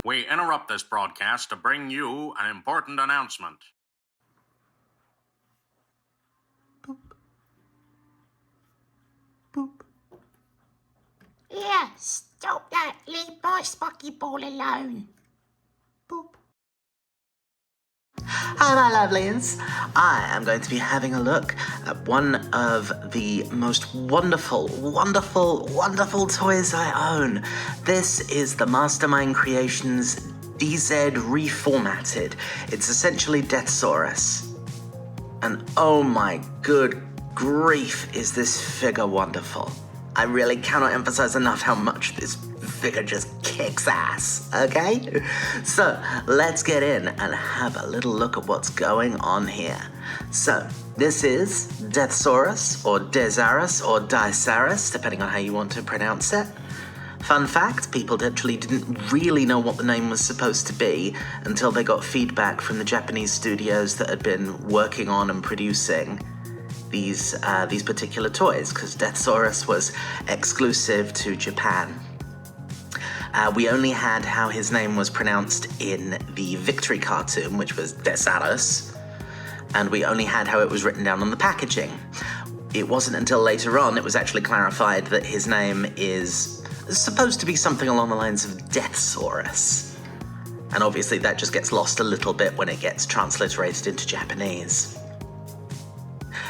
We interrupt this broadcast to bring you an important announcement. Boop. Boop. Yeah, stop that. Leave my Spucky ball alone. Boop. Hi, my lovelies. I am going to be having a look at one of the most wonderful toys I own. This is the Mastermind Creations D-Zef reformatted. It's essentially Deathsaurus. And oh my good grief, is this figure wonderful. I really cannot emphasize enough how much this figure just kicks ass, okay? So, let's get in and have a little look at what's going on here. So, this is Deathsaurus, or Deathsaurus, or Deathsaurus, depending on how you want to pronounce it. Fun fact, people actually didn't really know what the name was supposed to be until they got feedback from the Japanese studios that had been working on and producing these particular toys, because Deathsaurus was exclusive to Japan. We only had how his name was pronounced in the Victory cartoon, which was Deathsaurus, and we only had how it was written down on the packaging. It wasn't until later on it was actually clarified that his name is supposed to be something along the lines of Deathsaurus. And obviously that just gets lost a little bit when it gets transliterated into Japanese.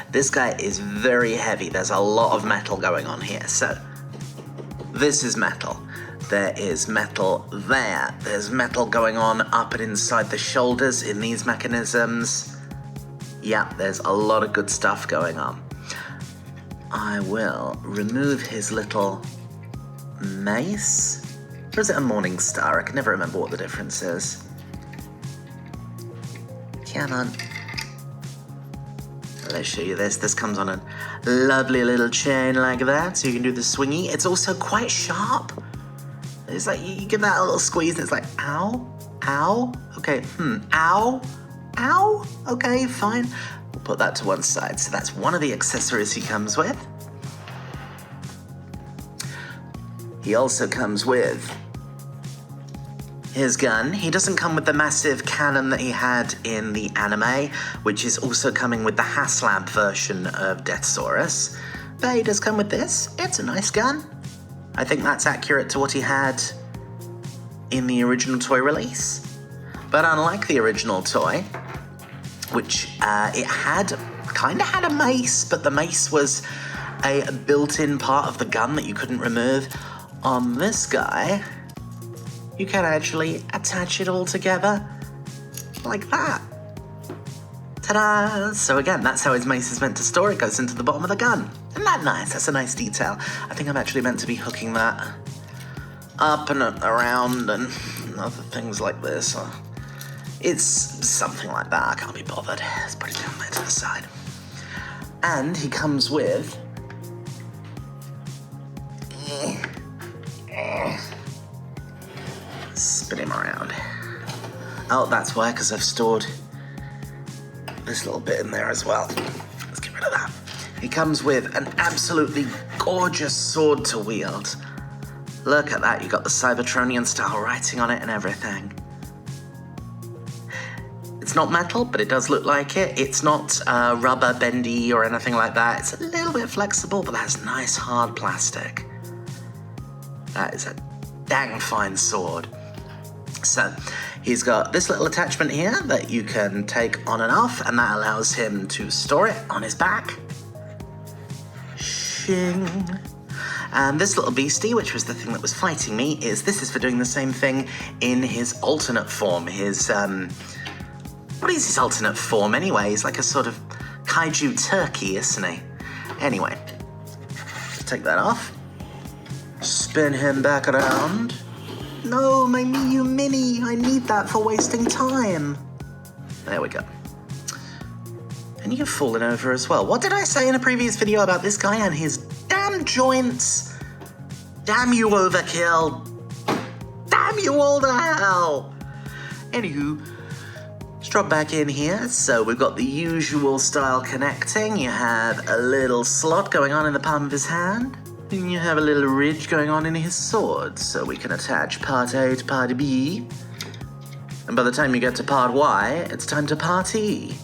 This guy is very heavy. There's a lot of metal going on here. So, this is metal. There is metal there. There's metal going on up and inside the shoulders in these mechanisms. Yeah, there's a lot of good stuff going on. I will remove his little mace. Or is it a morning star? I can never remember what the difference is. Come on. Let's show you this. This comes on a lovely little chain like that, so you can do the swingy. It's also quite sharp. It's like you give that a little squeeze and it's like, ow, ow, okay, ow, ow, okay, fine. We'll put that to one side. So that's one of the accessories he comes with. He also comes with his gun. He doesn't come with the massive cannon that he had in the anime, which is also coming with the HasLab version of Deathsaurus. But he does come with this. It's a nice gun. I think that's accurate to what he had in the original toy release. But unlike the original toy, which it kind of had a mace, but the mace was a built-in part of the gun that you couldn't remove. On this guy, you can actually attach it all together like that. Ta-da! So again, that's how his mace is meant to store. It goes into the bottom of the gun. Isn't that nice? That's a nice detail. I think I'm actually meant to be hooking that up and around and other things like this. It's something like that. I can't be bothered. Let's put it down there to the side. And he comes with spin him around. Oh, that's why, because I've stored this little bit in there as well. Let's get rid of that. He comes with an absolutely gorgeous sword to wield. Look at that, you got the Cybertronian style writing on it and everything. It's not metal, but it does look like it. It's not rubber bendy or anything like that. It's a little bit flexible, but that's nice hard plastic. That is a dang fine sword. So, he's got this little attachment here that you can take on and off, and that allows him to store it on his back. Shing. And this little beastie, which was the thing that was fighting me, this is for doing the same thing in his alternate form. His, what is his alternate form anyway? He's like a sort of kaiju turkey, isn't he? Anyway, take that off. Spin him back around. No, my Miyu Mini, I need that for wasting time. There we go. And you've fallen over as well. What did I say in a previous video about this guy and his damn joints? Damn you, overkill. Damn you all to hell. Anywho, let's drop back in here. So we've got the usual style connecting. You have a little slot going on in the palm of his hand. And you have a little ridge going on in his sword, so we can attach part A to part B. And by the time you get to part Y, it's time to party.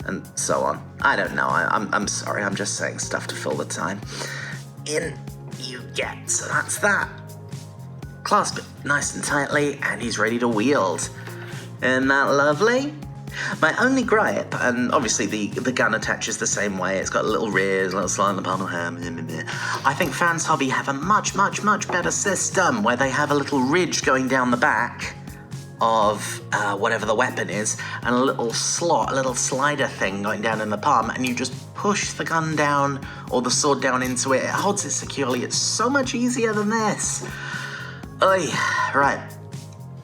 And so on. I don't know. I'm sorry. I'm just saying stuff to fill the time. In you get. So that's that. Clasp it nice and tightly, and he's ready to wield. Isn't that lovely? My only gripe, and obviously the gun attaches the same way, it's got a little rears, a little slide in the palm of the hand. I think Fans Hobby have a much better system where they have a little ridge going down the back of whatever the weapon is, and a little slot, a little slider thing going down in the palm, and you just push the gun down or the sword down into it. It holds it securely. It's so much easier than this. Oy, right.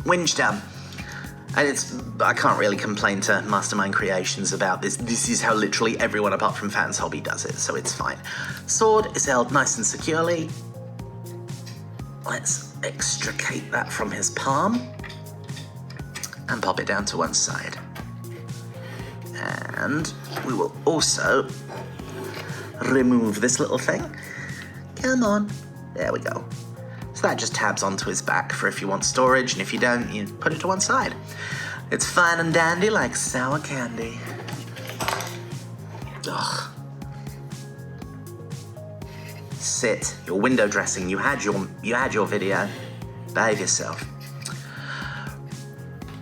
Winch down. And I can't really complain to Mastermind Creations about this. This is how literally everyone apart from Fans Hobby does it, so it's fine. Sword is held nice and securely. Let's extricate that from his palm and pop it down to one side. And we will also remove this little thing. Come on. There we go. So that just tabs onto his back for if you want storage, and if you don't, you put it to one side. It's fine and dandy like sour candy. Ugh. Sit. You're window dressing. You had your video. Behave yourself.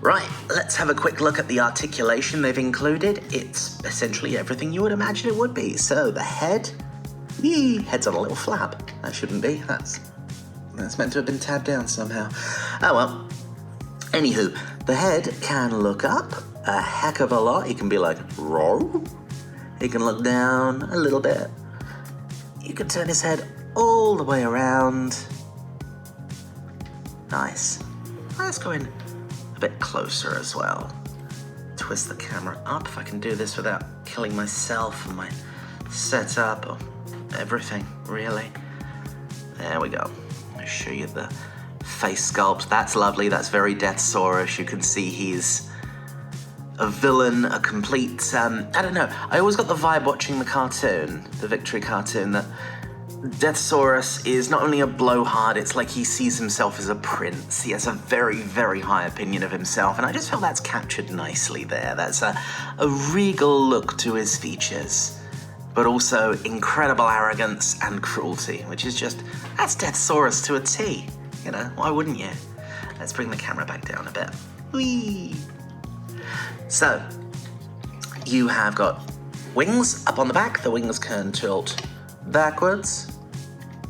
Right, let's have a quick look at the articulation they've included. It's essentially everything you would imagine it would be. So the head, head's on a little flap. That shouldn't be. That's meant to have been tabbed down somehow. Oh well. Anywho, the head can look up a heck of a lot. He can be like, roar. He can look down a little bit. You can turn his head all the way around. Nice. Let's go in a bit closer as well. Twist the camera up if I can do this without killing myself and my setup or everything, really. There we go. I'll show you the face sculpt. That's lovely. That's very Deathsaurus. You can see he's a villain, a complete, I don't know. I always got the vibe watching the cartoon, the Victory cartoon, that Deathsaurus is not only a blowhard, it's like he sees himself as a prince. He has a very high opinion of himself, and I just feel that's captured nicely there. That's a regal look to his features, but also incredible arrogance and cruelty, which is just, that's Deathsaurus to a T. You know, why wouldn't you? Let's bring the camera back down a bit. Whee! So, you have got wings up on the back. The wings can tilt backwards,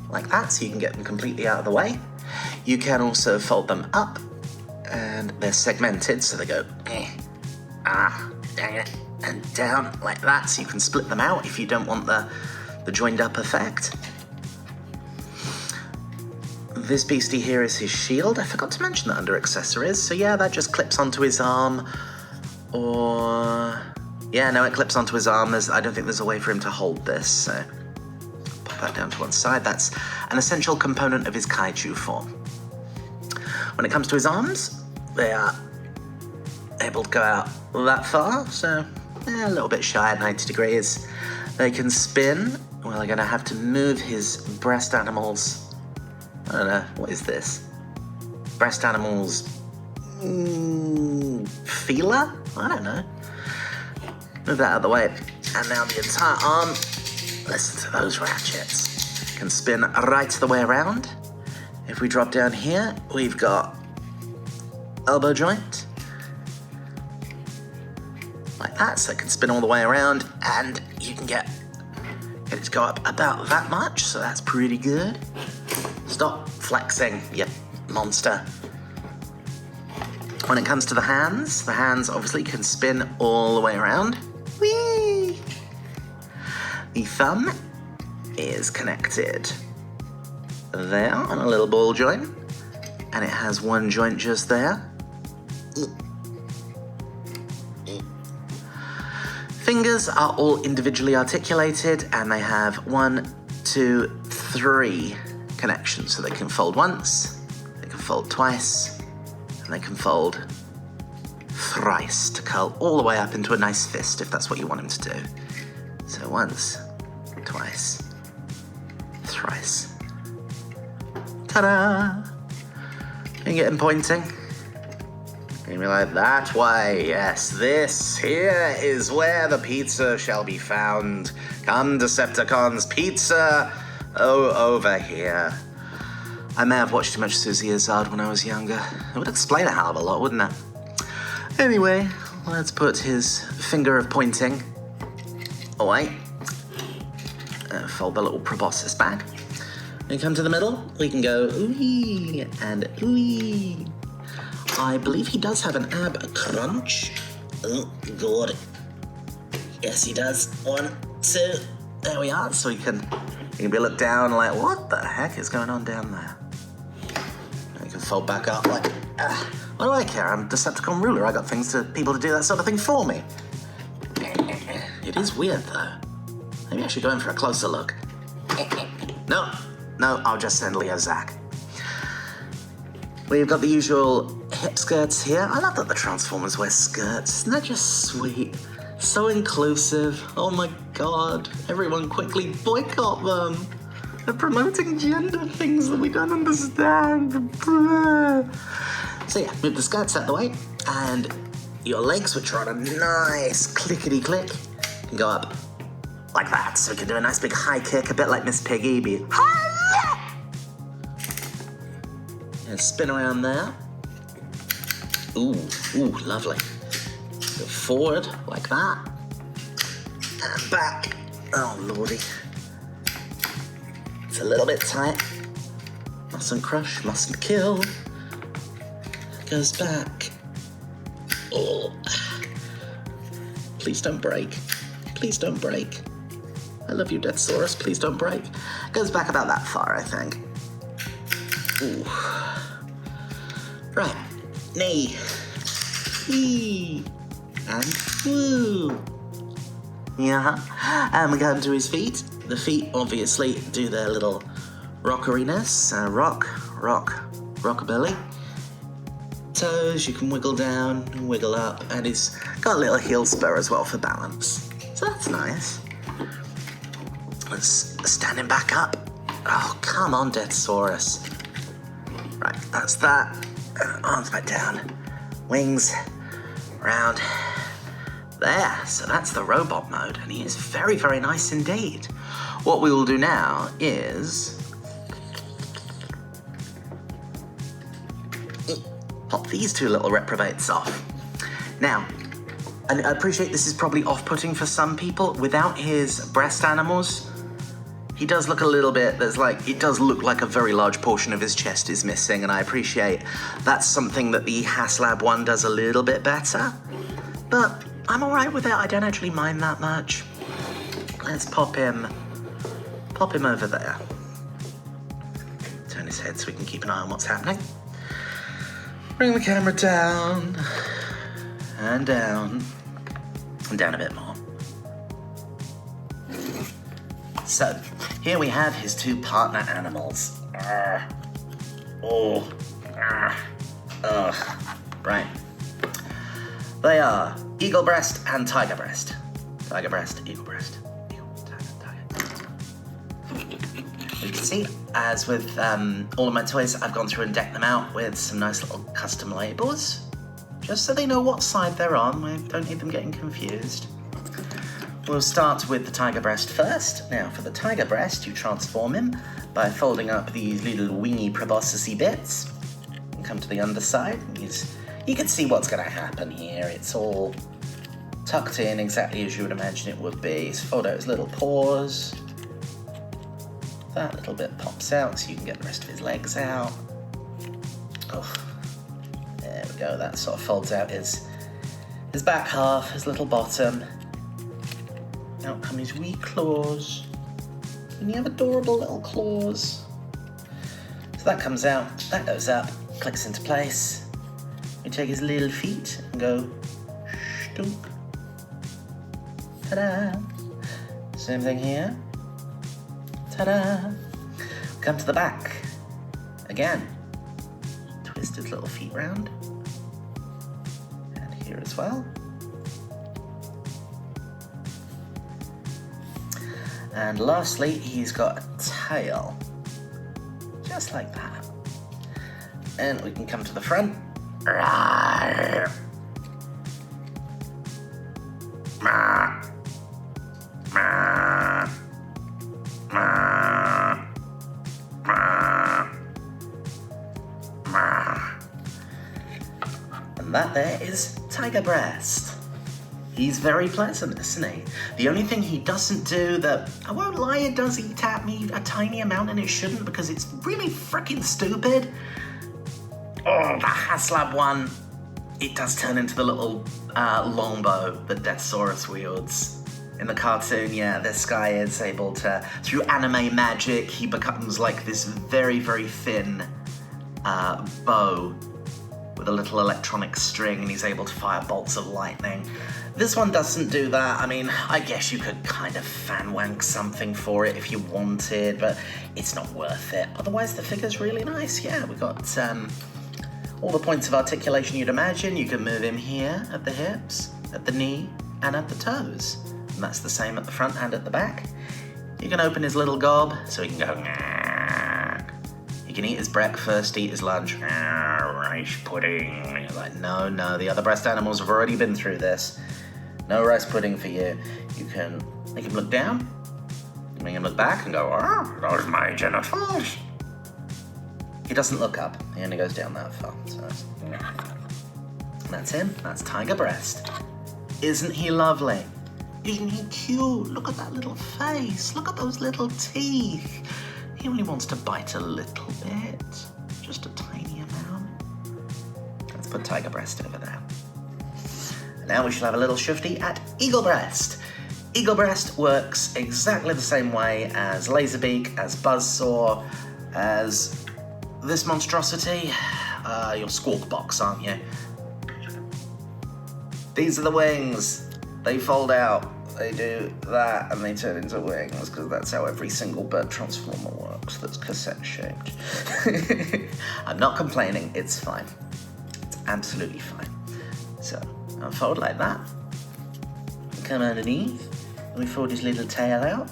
like that, so you can get them completely out of the way. You can also fold them up, and they're segmented, so they go, dang it, and down like that, so you can split them out if you don't want the joined up effect. This beastie here is his shield. I forgot to mention that under accessories. So yeah, that just clips onto his arm. Or... yeah, no, it clips onto his arm. I don't think there's a way for him to hold this, so... pop that down to one side. That's an essential component of his kaiju form. When it comes to his arms, they are able to go out that far, so a little bit shy at 90 degrees. They can spin. Well, they're going to have to move his breast animals. I don't know, what is this? Breast animals... feeler? I don't know. Move that out of the way. And now the entire arm, listen to those ratchets, can spin right the way around. If we drop down here, we've got elbow joint. Like that, so it can spin all the way around, and you can get it to go up about that much, so that's pretty good. Stop flexing, you monster. When it comes to the hands obviously can spin all the way around. Whee! The thumb is connected there on a little ball joint, and it has one joint just there. Fingers are all individually articulated, and they have 1, 2, 3 connections, so they can fold once, they can fold twice, and they can fold thrice to curl all the way up into a nice fist if that's what you want him to do. So once, twice, thrice. Ta-da! You can get him pointing. And you'll be like, that way, yes, this here is where the pizza shall be found. Come, Decepticons, pizza, over here. I may have watched too much Susie Izzard when I was younger. It would explain a hell of a lot, wouldn't it? Anyway, let's put his finger of pointing away. Fold the little proboscis back. When you come to the middle, we can go ooey and ooey. I believe he does have an ab crunch. Oh, God. Yes, he does. 1, 2. There we are. So you can be looked down like, what the heck is going on down there? And you can fold back up like, what do I care? I'm Decepticon ruler. I got people to do that sort of thing for me. It is weird, though. Maybe I should go in for a closer look. No, I'll just send Leo Zach. We've got the usual hip skirts here. I love that the Transformers wear skirts. Isn't that just sweet? So inclusive. Oh my god. Everyone quickly boycott them. They're promoting gender things that we don't understand. So yeah, move the skirts out the way. And your legs, which are on a nice clickety-click, can go up like that. So we can do a nice big high kick, a bit like Miss Piggy. Be and spin around there. Ooh, lovely. Go forward, like that. And back. Oh, lordy. It's a little bit tight. Mustn't crush, mustn't kill. Goes back. Oh. Please don't break. Please don't break. I love you, Deathsaurus. Please don't break. Goes back about that far, I think. Ooh. Right. Knee. Wee. And woo. Yeah. And we come to his feet. The feet obviously do their little rockeriness. Rockabilly. Toes, you can wiggle down, wiggle up, and he's got a little heel spur as well for balance. So that's nice. Let's stand him back up. Oh, come on, Deathsaurus. Right, that's that. Arms back down. Wings round there. So that's the robot mode, and he is very, very nice indeed. What we will do now is pop these two little reprobates off. Now, and I appreciate this is probably off-putting for some people. Without his breast animals, he does look a little bit, it does look like a very large portion of his chest is missing, and I appreciate that's something that the HasLab one does a little bit better. But I'm all right with it. I don't actually mind that much. Let's pop him over there. Turn his head so we can keep an eye on what's happening. Bring the camera down, and down, and down a bit more. So, here we have his two partner animals. Right. They are eagle breast and tiger breast. Tiger breast, eagle breast. Tiger. You can see, as with all of my toys, I've gone through and decked them out with some nice little custom labels, just so they know what side they're on. I don't need them getting confused. We'll start with the tiger breast first. Now, for the tiger breast, you transform him by folding up these little wingy proboscis-y bits. And come to the underside. You can see what's going to happen here. It's all tucked in exactly as you would imagine it would be. So fold out his little paws. That little bit pops out so you can get the rest of his legs out. Oh, there we go. That sort of folds out his back half, his little bottom. Out come his wee claws. And you have adorable little claws. So that comes out, that goes up, clicks into place. We take his little feet and go stunk. Ta-da! Same thing here. Ta-da! Come to the back. Again. Twist his little feet round. And here as well. And lastly, he's got a tail. Just like that. And we can come to the front. Rawr. Ma. Ma. Ma. Ma. Ma. And that there is Tiger Breast. He's very pleasant, isn't he? The only thing he doesn't do that, I won't lie, it does eat at me a tiny amount and it shouldn't because it's really freaking stupid. Oh, the Haslab one, it does turn into the little longbow that Deathsaurus wields. In the cartoon, yeah, this guy is able to, through anime magic, he becomes like this very, very thin bow with a little electronic string, and he's able to fire bolts of lightning. This one doesn't do that. I mean, I guess you could kind of fan wank something for it if you wanted, but it's not worth it. Otherwise, the figure's really nice. Yeah, we got all the points of articulation you'd imagine. You can move him here at the hips, at the knee, and at the toes. And that's the same at the front and at the back. You can open his little gob so he can go. He can eat his breakfast, eat his lunch. Rice pudding. You're like, no, the other breast animals have already been through this. No rice pudding for you. You can make him look down, make him look back and go, those are my genitals. He doesn't look up, he only goes down that far. So that's him, that's Tiger Breast. Isn't he lovely? Isn't he cute? Look at that little face, look at those little teeth. He only wants to bite a little bit, just a tiny amount. Let's put Tiger Breast over there. Now we shall have a little shifty at Eagle Breast. Eagle Breast works exactly the same way as Laserbeak, as Buzzsaw, as this monstrosity. You're Squawk Box, aren't you? These are the wings. They fold out. They do that and they turn into wings because that's how every single bird transformer works that's cassette shaped. I'm not complaining, it's fine. It's absolutely fine. So, I'll fold like that. Come underneath, and we fold his little tail out.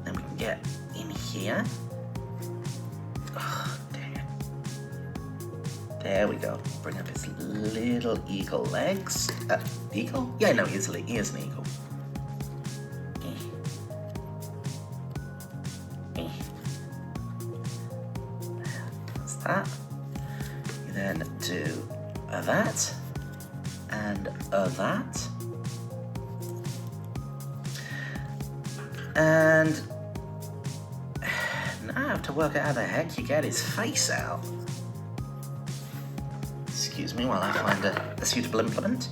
Then we can get in here. Oh, dang it. There we go. Bring up his little eagle legs. Eagle? Yeah, no, he is an eagle. That's that. You then do that. And that. And now I have to work out how the heck you get his face out. Excuse me while I find a suitable implement.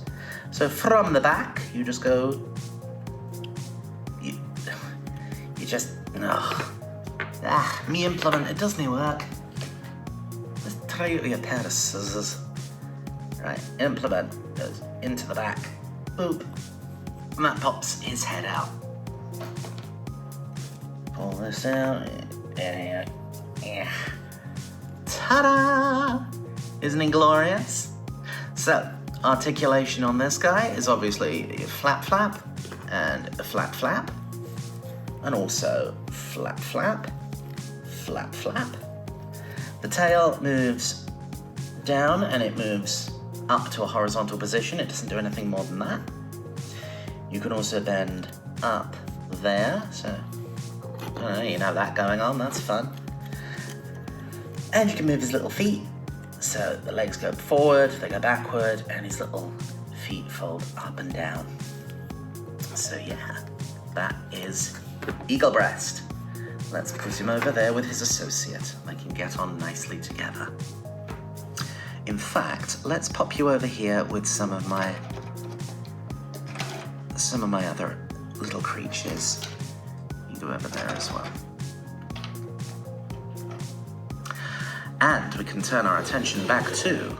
So from the back, you just go. You just. Me implement, it doesn't work. Let's try it with a pair of scissors. Right, implement goes into the back. Boop. And that pops his head out. Pull this out. Yeah. Ta-da! Isn't he glorious? So, articulation on this guy is obviously a flap flap and a flat flap. And also flap flap, flap flap. The tail moves down and it moves up to a horizontal position. It doesn't do anything more than that. You can also bend up there, so you can have that going on, that's fun. And you can move his little feet, so the legs go forward, they go backward, and his little feet fold up and down. So yeah, that is Eagle Breast. Let's put him over there with his associate. They can get on nicely together. In fact, let's pop you over here with some of my other little creatures. You go over there as well. And we can turn our attention back to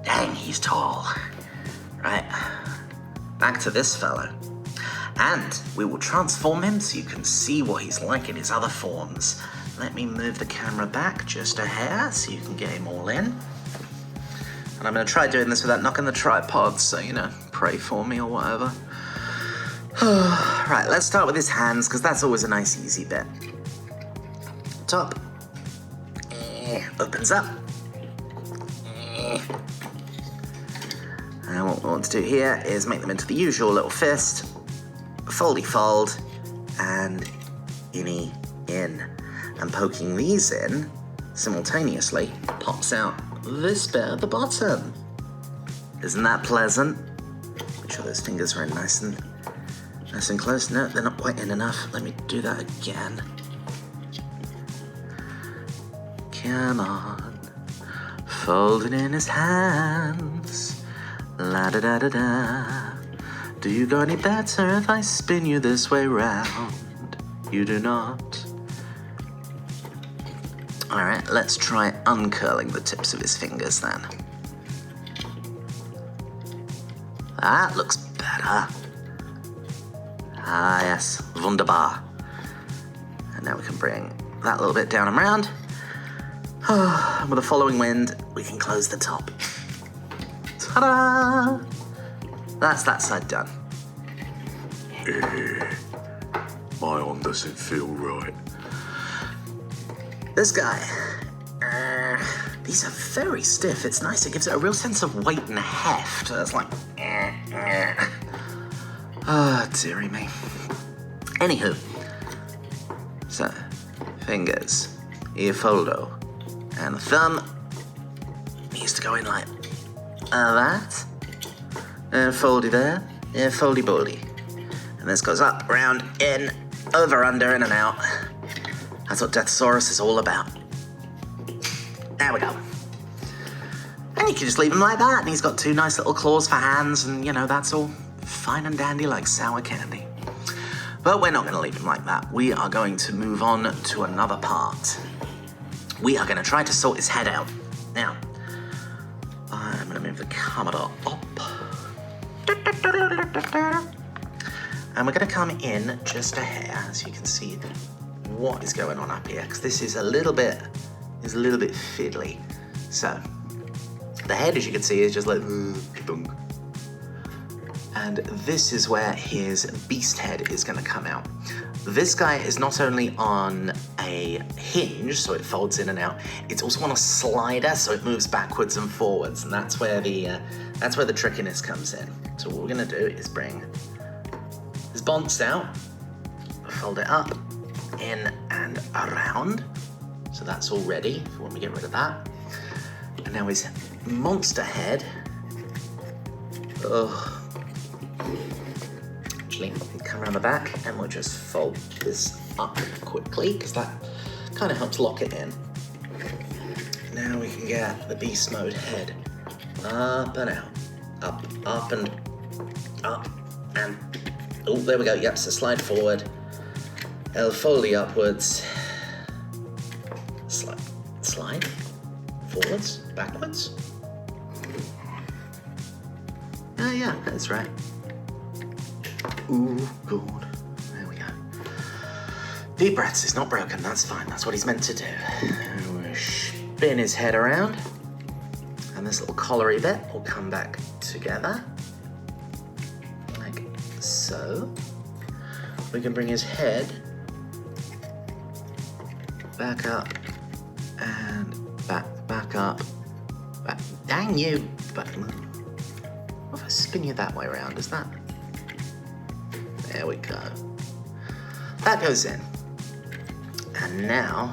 dang, he's tall. Right, back to this fellow. And we will transform him so you can see what he's like in his other forms. Let me move the camera back just a hair so you can get him all in. And I'm going to try doing this without knocking the tripod, so, pray for me or whatever. Right, let's start with his hands, because that's always a nice, easy bit. Top. Opens up. And what we want to do here is make them into the usual little fist. Foldy fold. And innie in. And poking these in, simultaneously, pops out this bit at the bottom. Isn't that pleasant? Make sure those fingers are in nice and close. No, they're not quite in enough. Let me do that again. Come on. Folding in his hands. La da da da da. Do you go any better if I spin you this way round? You do not. Alright, let's try uncurling the tips of his fingers then. That looks better. Ah, yes, wunderbar. And now we can bring that little bit down and round. And with the following wind, we can close the top. Ta-da! That's that side done. My arm doesn't feel right. This guy, these are very stiff. It's nice. It gives it a real sense of weight and heft. It's like, ah, dearie me. Anywho, so fingers, ear foldo, and the thumb needs to go in like that, and foldy there, and foldy boldy, and this goes up, round, in, over, under, in and out. That's what Deathsaurus is all about. There we go. And you can just leave him like that, and he's got two nice little claws for hands, and, you know, that's all fine and dandy like sour candy. But we're not going to leave him like that. We are going to move on to another part. We are going to try to sort his head out. Now, I'm going to move the camera up. And we're going to come in just a hair, so you can see what is going on up here, because this is a little bit fiddly. So the head, as you can see, is just like dunk. And this is where his beast head is going to come out. This guy is not only on a hinge, so it folds in and out, it's also on a slider, so it moves backwards and forwards, and that's where the trickiness comes in. So what we're going to do is bring his bonce out, fold it up, in and around. So that's all ready if you want me to get rid of that. And now his monster head. Actually, come around the back and we'll just fold this up quickly because that kind of helps lock it in. Now we can get the beast mode head up and out. Up and up and, oh, there we go. Yep, so slide forward. El foldy upwards. Slide. Forwards. Backwards. Oh yeah, that's right. Ooh, good. There we go. Deep breaths. It's not broken. That's fine. That's what he's meant to do. We'll spin his head around. And this little collary bit will come back together. Like so. We can bring his head back up and back up. Back. Dang you! But what if I spin you that way around? Is that? There we go. That goes in. And now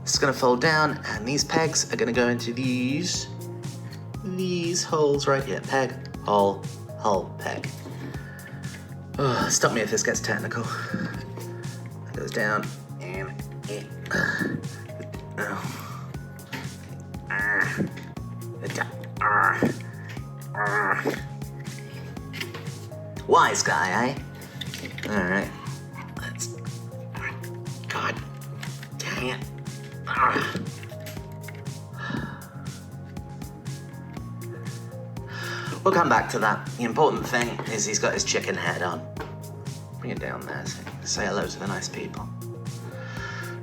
it's going to fold down, and these pegs are going to go into these holes right here. Peg, hole, peg. Oh, stop me if this gets technical. That goes down and it. Wise guy, eh? Alright. Let's. God dang it. We'll come back to that. The important thing is he's got his chicken head on. Bring it down there, so say hello to the nice people.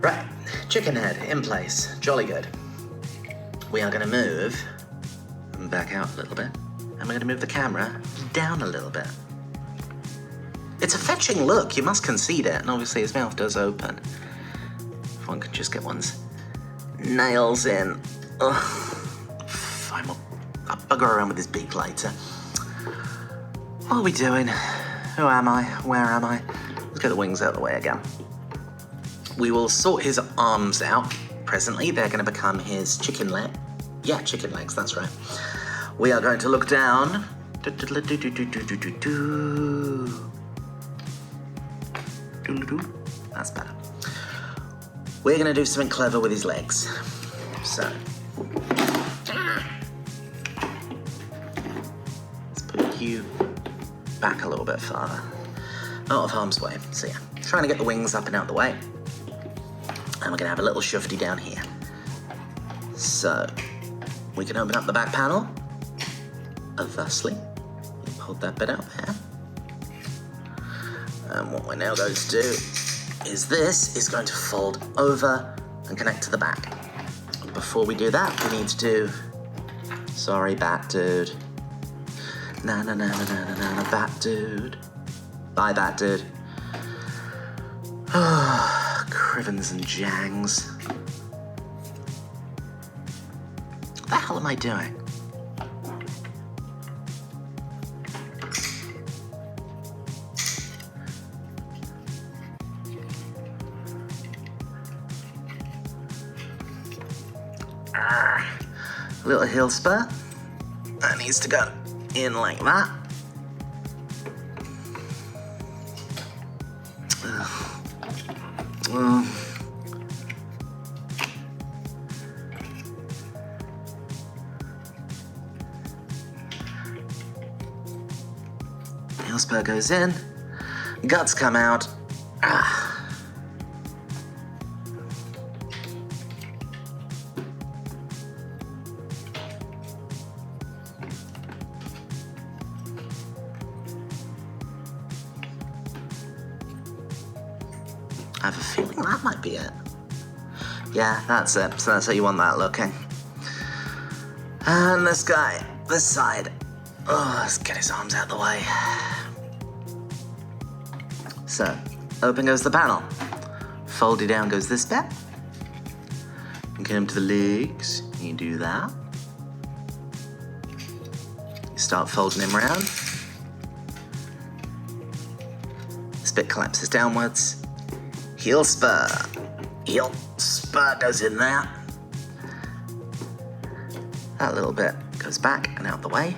Right, chicken head in place. Jolly good. We are going to move back out a little bit, and we're going to move the camera down a little bit. It's a fetching look, you must concede it, and obviously his mouth does open. If one could just get one's nails in. Ugh. Fine, I'll bugger around with his beak later. What are we doing? Who am I? Where am I? Let's get the wings out of the way again. We will sort his arms out presently. They're going to become his chicken leg. Yeah, chicken legs, that's right. We are going to look down. That's better. We're going to do something clever with his legs. So, let's put you back a little bit farther. Out of harm's way. So yeah, trying to get the wings up and out the way. And we're going to have a little shufty down here. So, we can open up the back panel. Thusly. Hold that bit out there. And what we're now going to do is this is going to fold over and connect to the back. Before we do that, we need to do... Sorry, bat dude. Na na na na na na na, bat dude. Bye, bat dude. Crivens and jangs. What the hell am I doing? Little heel spur. That needs to go in like that. Heel spur goes in. Guts come out. I have a feeling that might be it. Yeah, that's it. So that's how you want that looking. And this guy, this side. Oh, let's get his arms out the way. So, open goes the panel. Folded down goes this bit. You get him to the legs. You do that. You start folding him around. This bit collapses downwards. Heel spur. Heel spur goes in there. That little bit goes back and out the way.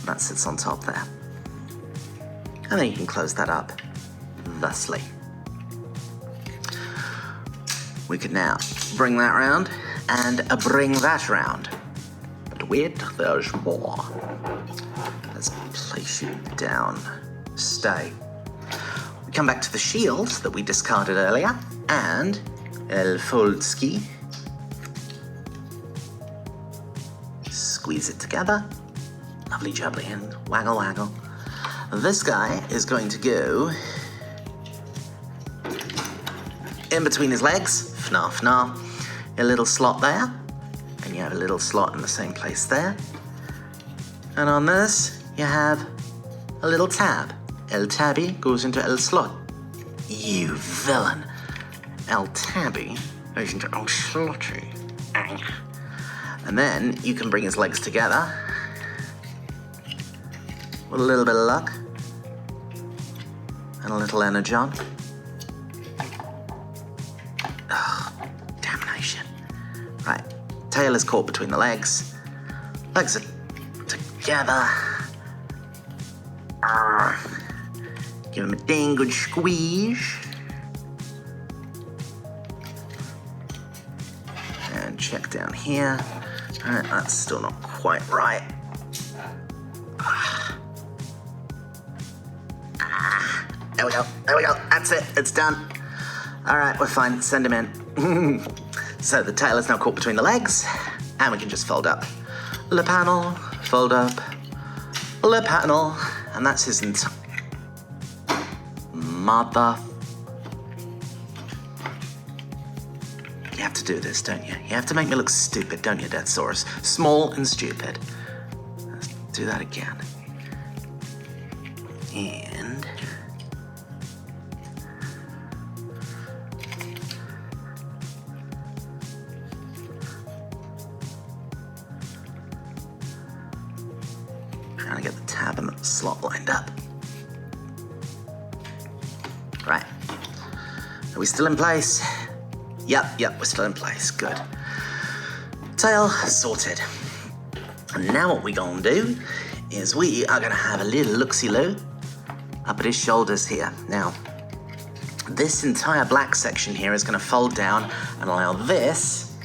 That sits on top there. And then you can close that up thusly. We can now bring that round and bring that round. But wait, there's more. Let's place you down. Stay. We come back to the shield that we discarded earlier, and El Foldski. Squeeze it together. Lovely jubbly, and waggle waggle. This guy is going to go in between his legs. Fnar fnar. A little slot there, and you have a little slot in the same place there. And on this, you have a little tab. El tabby goes into El slot. You villain. El tabby goes into El slotty. And then you can bring his legs together with a little bit of luck and a little energon. Oh, damnation. Right, tail is caught between the legs. Legs are together. Give him a dang good squeeze. And check down here. Alright, that's still not quite right. There we go, there we go. That's it, it's done. Alright, we're fine, send him in. So the tail is now caught between the legs, and we can just fold up. Le panel, fold up, le panel, and that's his entire mother. Yeah, have to do this, don't you? You have to make me look stupid, don't you, Deathsaurus? Small and stupid. Let's do that again. And... trying to get the tab and the slot lined up. Right. Are we still in place? Yep, we're still in place. Good. Tail sorted. And now what we're gonna do is we are gonna have a little look-see-loo up at his shoulders here. Now, this entire black section here is gonna fold down and allow this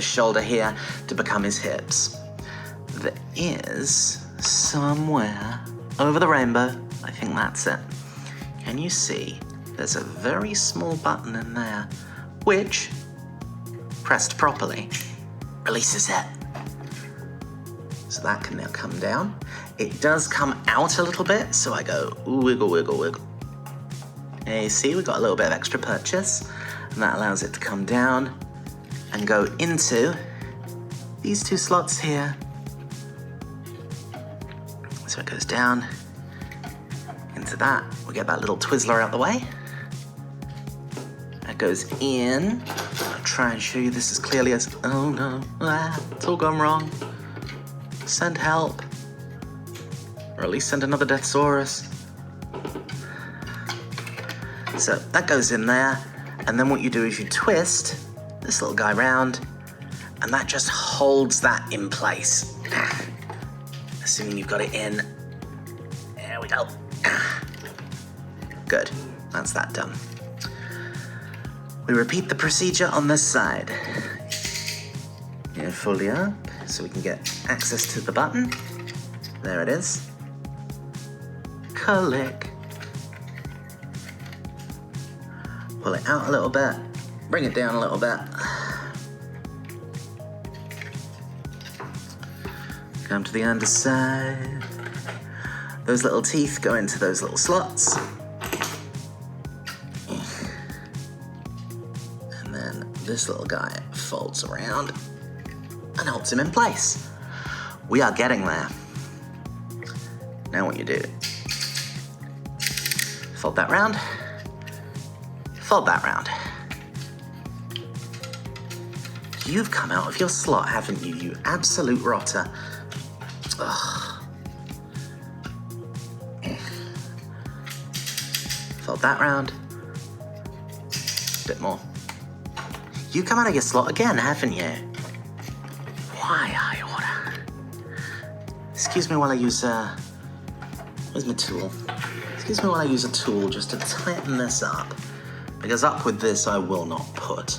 shoulder here, to become his hips. There is somewhere over the rainbow, I think that's it. Can you see? There's a very small button in there, which, pressed properly, releases it. So that can now come down. It does come out a little bit, so I go wiggle, wiggle, wiggle. And you see, we've got a little bit of extra purchase, and that allows it to come down and go into these two slots here. So it goes down into that. We get that little Twizzler out the way. That goes in. I'll try and show you this as clearly as, oh no, it's all gone wrong. Send help. Or at least send another Deathsaurus. So that goes in there, and then what you do is you twist this little guy round, and that just holds that in place. Assuming you've got it in. There we go. Good, that's that done. We repeat the procedure on this side. Fully up, so we can get access to the button. There it is. Click. Pull it out a little bit, bring it down a little bit. Come to the underside. Those little teeth go into those little slots. And then this little guy folds around and holds him in place. We are getting there. Now what you do, fold that round, fold that round. You've come out of your slot, haven't you, you absolute rotter? Ugh. Fold that round. Bit more. You come out of your slot again, haven't you? Why, high order? Excuse me while I use, where's my tool? Excuse me while I use a tool just to tighten this up. Because up with this I will not put.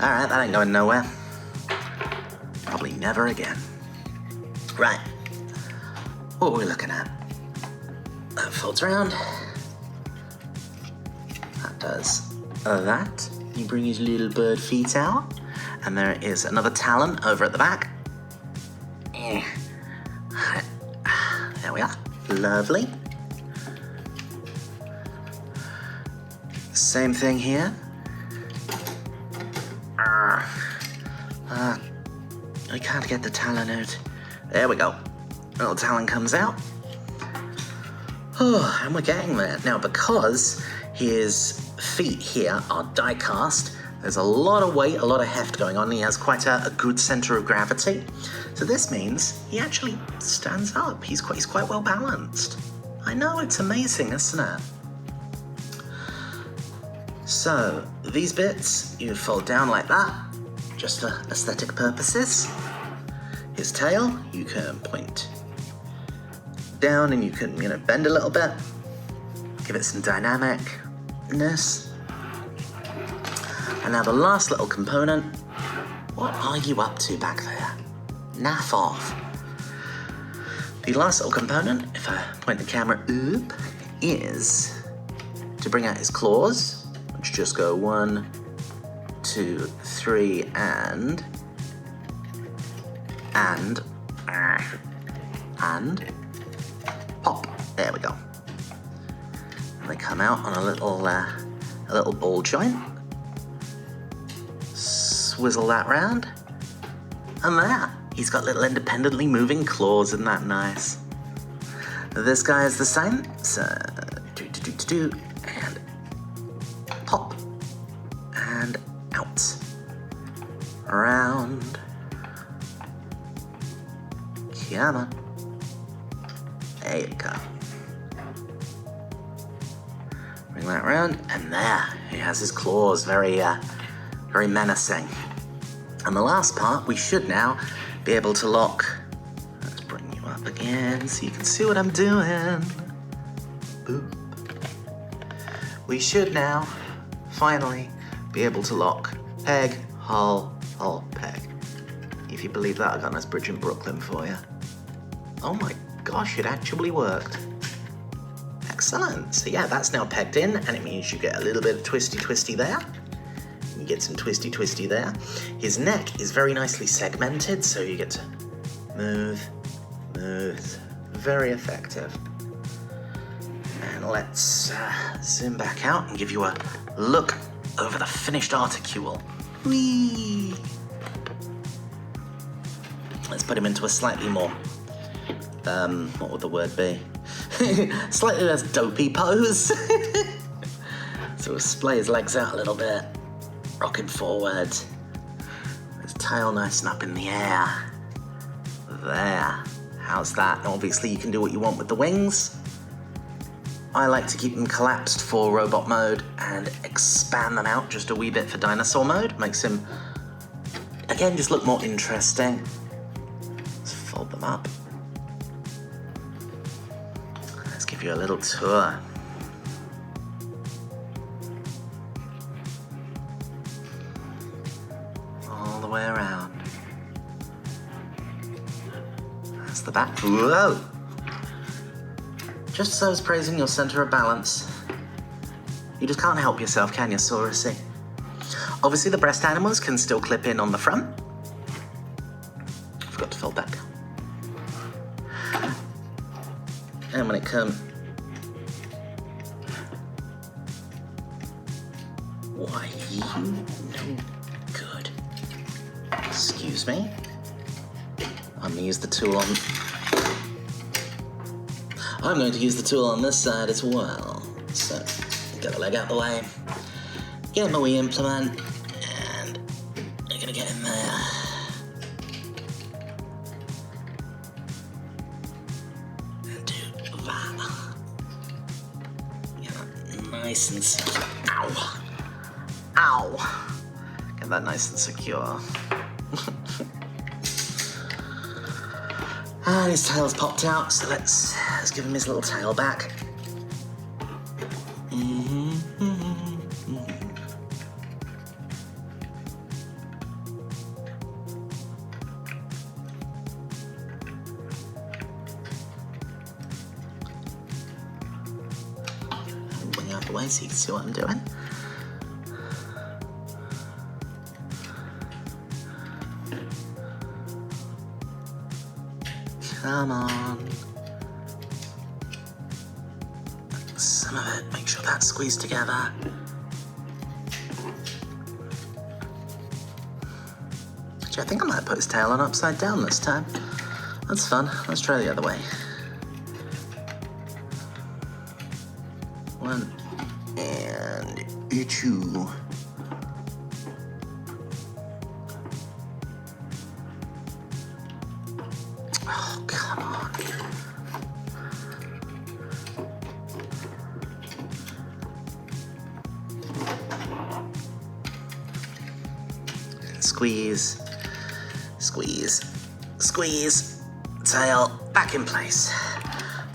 Alright, that ain't going nowhere. Probably never again. Right. What are we looking at? That folds around. That does that. You bring his little bird feet out. And there is another talon over at the back. There we are. Lovely. Same thing here. I can't get the talon out. There we go. Little talon comes out. Oh, and we're getting there. Now, because his feet here are die cast, there's a lot of weight, a lot of heft going on. He has quite a good center of gravity. So this means he actually stands up. He's quite well balanced. I know, it's amazing, isn't it? So these bits, you fold down like that, just for aesthetic purposes. His tail, you can point down and you can, bend a little bit, give it some dynamicness. And now the last little component, what are you up to back there? Naff off. The last little component, if I point the camera up, is to bring out his claws, which just go 1, 2, 3, and and pop. There we go. And they come out on a little ball joint. Swizzle that round. And there, he's got little independently moving claws. Isn't that nice? This guy is the same. So, and pop. And out. Around. Come on. There you go. Bring that around, and there, he has his claws, very menacing. And the last part, we should now be able to lock. Let's bring you up again so you can see what I'm doing. Boop. We should now, finally, be able to lock peg, hole, hole, peg. If you believe that, I got a nice bridge in Brooklyn for you. Oh my gosh, it actually worked. Excellent. So yeah, that's now pegged in, and it means you get a little bit of twisty there. You get some twisty there. His neck is very nicely segmented, so you get to move. Very effective. And let's zoom back out and give you a look over the finished articule. Whee! Let's put him into a slightly more, what would the word be? Slightly less dopey pose. So splay his legs out a little bit. Rock him forward. His tail nice and up in the air. There. How's that? And obviously you can do what you want with the wings. I like to keep them collapsed for robot mode and expand them out just a wee bit for dinosaur mode. Makes him, again, just look more interesting. Let's fold them up. Let's give you a little tour. All the way around. That's the back. Whoa! Just as I was praising your center of balance, you just can't help yourself, can you, Saurusy? Obviously, the breast animals can still clip in on the front. Forgot to fold that down. And when it comes... Why, you no good. Excuse me. I'm going to use the tool on... I'm going to use the tool on this side as well. So, get the leg out the way. Get my wee implement. And you're going to get in there. And do that. Get that nice and secure. Ow. Ow. Get that nice and secure. And his tail's popped out, so let's give him his little tail back. Bring it out the way so you can see what I'm doing. Come on. Some of it, make sure that's squeezed together. Actually, I think I might put his tail on upside down this time. That's fun. Let's try the other way. One, and two. Oh, come on. Squeeze, squeeze, squeeze. Tail back in place.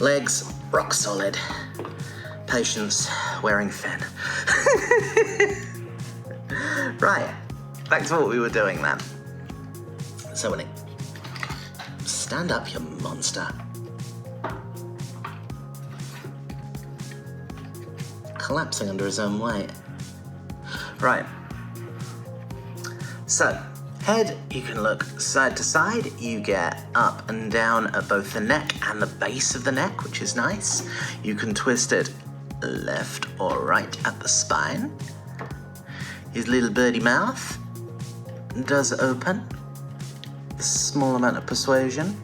Legs rock solid. Patience wearing thin. Right, back to what we were doing then. So when it... Stand up, you monster. Collapsing under his own weight. Right. So, head, you can look side to side. You get up and down at both the neck and the base of the neck, which is nice. You can twist it left or right at the spine. His little birdie mouth does open. A small amount of persuasion.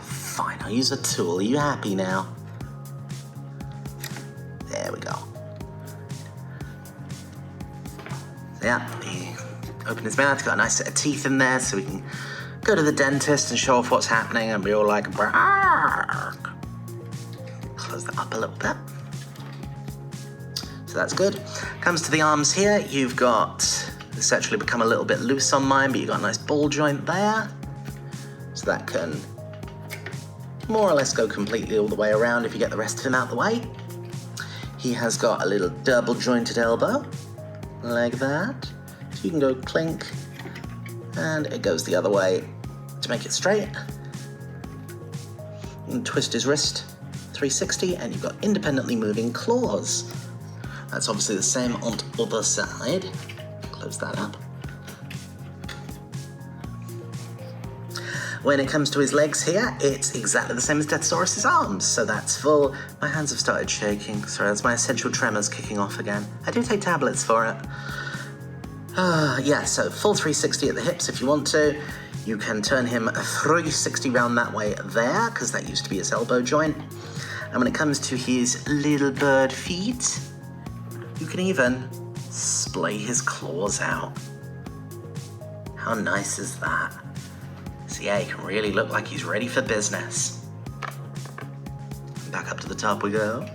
Fine, I'll use a tool. Are you happy now? There we go. Yeah, he opened his mouth, got a nice set of teeth in there, so we can go to the dentist and show off what's happening and be all like, bark. Close that up a little bit. So that's good. Comes to the arms here, you've got, this actually become a little bit loose on mine, but you've got a nice ball joint there. So that can more or less go completely all the way around if you get the rest of him out the way. He has got a little double jointed elbow, like that. So you can go clink, and it goes the other way to make it straight. You can twist his wrist 360, and you've got independently moving claws. That's obviously the same on the other side. Close that up. When it comes to his legs here, it's exactly the same as Deathsaurus' arms, so that's full. My hands have started shaking. Sorry, that's my essential tremors kicking off again. I do take tablets for it. Yeah, so full 360 at the hips if you want to. You can turn him 360 round that way there, because that used to be his elbow joint. And when it comes to his little bird feet, you can even splay his claws out. How nice is that? So yeah, he can really look like he's ready for business. Back up to the top we go.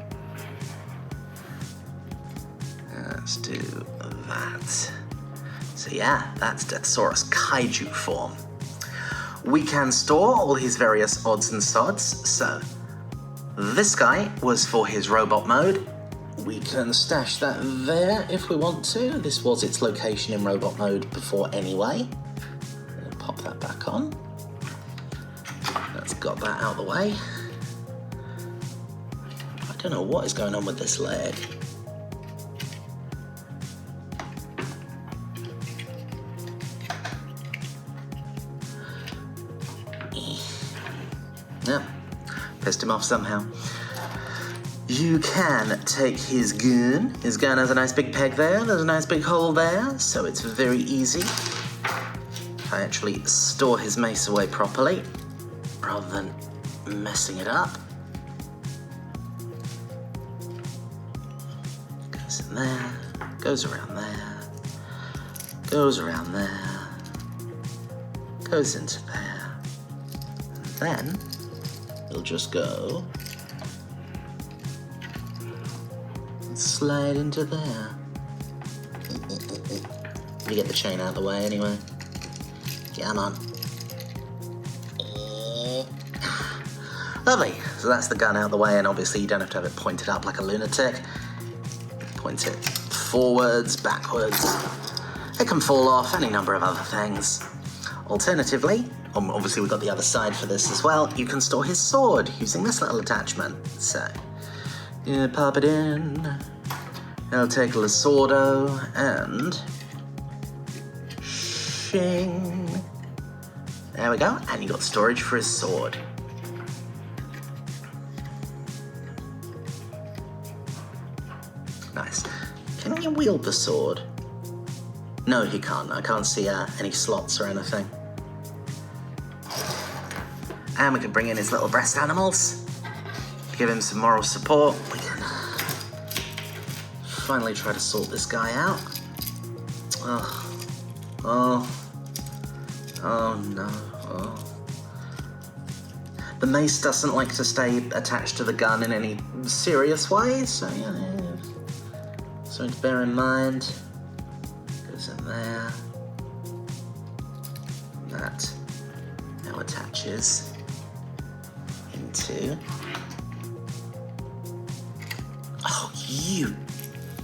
Let's do that. So yeah, that's Deathsaurus Kaiju form. We can store all his various odds and sods. So this guy was for his robot mode. We can stash that there if we want to. This was its location in robot mode before anyway. Pop that back on. That's got that out of the way. I don't know what is going on with this leg. Yeah, pissed him off somehow. You can take his gun. His gun has a nice big peg there. There's a nice big hole there, so it's very easy. I actually store his mace away properly, rather than messing it up. Goes in there, goes around there, goes around there, goes into there, and then it'll just go and slide into there. You get the chain out of the way anyway. Come on. Lovely. So that's the gun out of the way, and obviously you don't have to have it pointed up like a lunatic. Point it forwards, backwards. It can fall off, any number of other things. Alternatively, obviously we've got the other side for this as well, you can store his sword using this little attachment. So, you pop it in, it'll take a little swordo, and shing. There we go, and you got storage for his sword. Nice. Can he wield the sword? No, he can't. I can't see any slots or anything. And we can bring in his little breast animals. Give him some moral support. We can finally try to sort this guy out. Oh no. Oh. The mace doesn't like to stay attached to the gun in any serious way, so yeah. Something to bear in mind. Goes in there. That now attaches into. Oh, you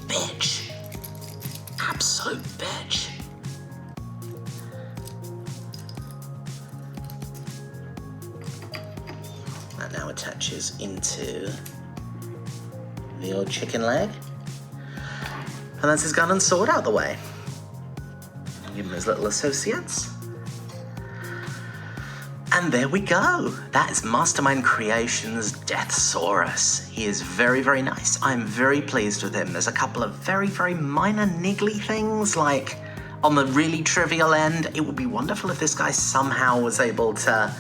bitch. Absolute bitch. That now attaches into the old chicken leg. And that's his gun and sword out the way. Give him his little associates. And there we go. That is Mastermind Creations' Deathsaurus. He is very, very nice. I'm very pleased with him. There's a couple of very, very minor niggly things, like on the really trivial end, it would be wonderful if this guy somehow was able to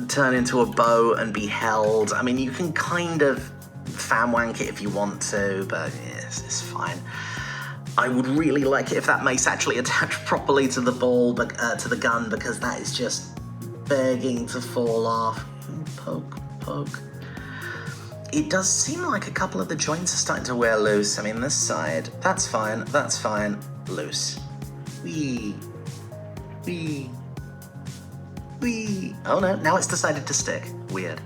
turn into a bow and be held. I mean, you can kind of fan wank it if you want to, but yes, it's fine. I would really like it if that mace actually attached properly to the ball, to the gun, because that is just begging to fall off. Poke, poke. It does seem like a couple of the joints are starting to wear loose. I mean, this side, that's fine, loose. Wee, wee, wee. Oh no, now it's decided to stick. Weird.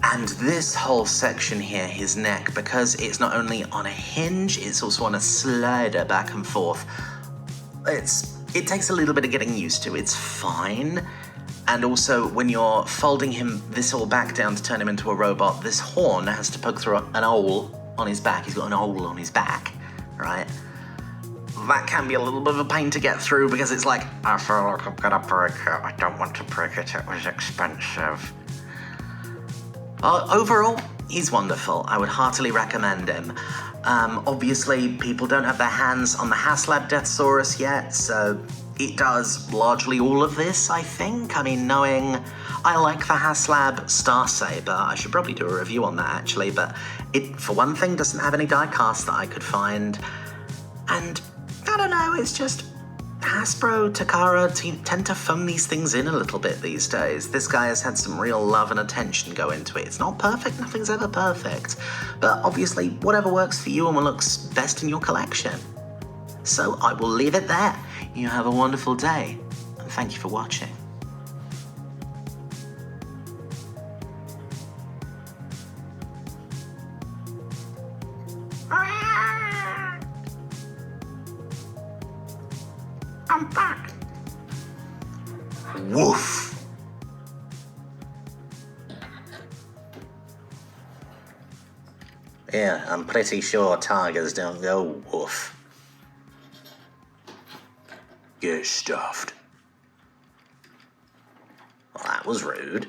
And this whole section here, his neck, because it's not only on a hinge, it's also on a slider back and forth. It takes a little bit of getting used to. It's fine. And also, when you're folding him this all back down to turn him into a robot, this horn has to poke through an hole on his back. He's got an hole on his back, right? That can be a little bit of a pain to get through because it's like, I feel like I'm gonna break it. I don't want to break it. It was expensive. Overall, he's wonderful. I would heartily recommend him. Obviously, people don't have their hands on the HasLab Deathsaurus yet, so it does largely all of this, I think. I mean, knowing I like the HasLab Star Saber, I should probably do a review on that actually, but it, for one thing, doesn't have any die cast that I could find. And I don't know, it's just Hasbro, Takara tend to phone these things in a little bit these days. This guy has had some real love and attention go into it. It's not perfect, nothing's ever perfect, but obviously whatever works for you and what looks best in your collection. So I will leave it there. You have a wonderful day, and thank you for watching. I'm back. Woof! Yeah, I'm pretty sure tigers don't go woof. Get stuffed. Well, that was rude.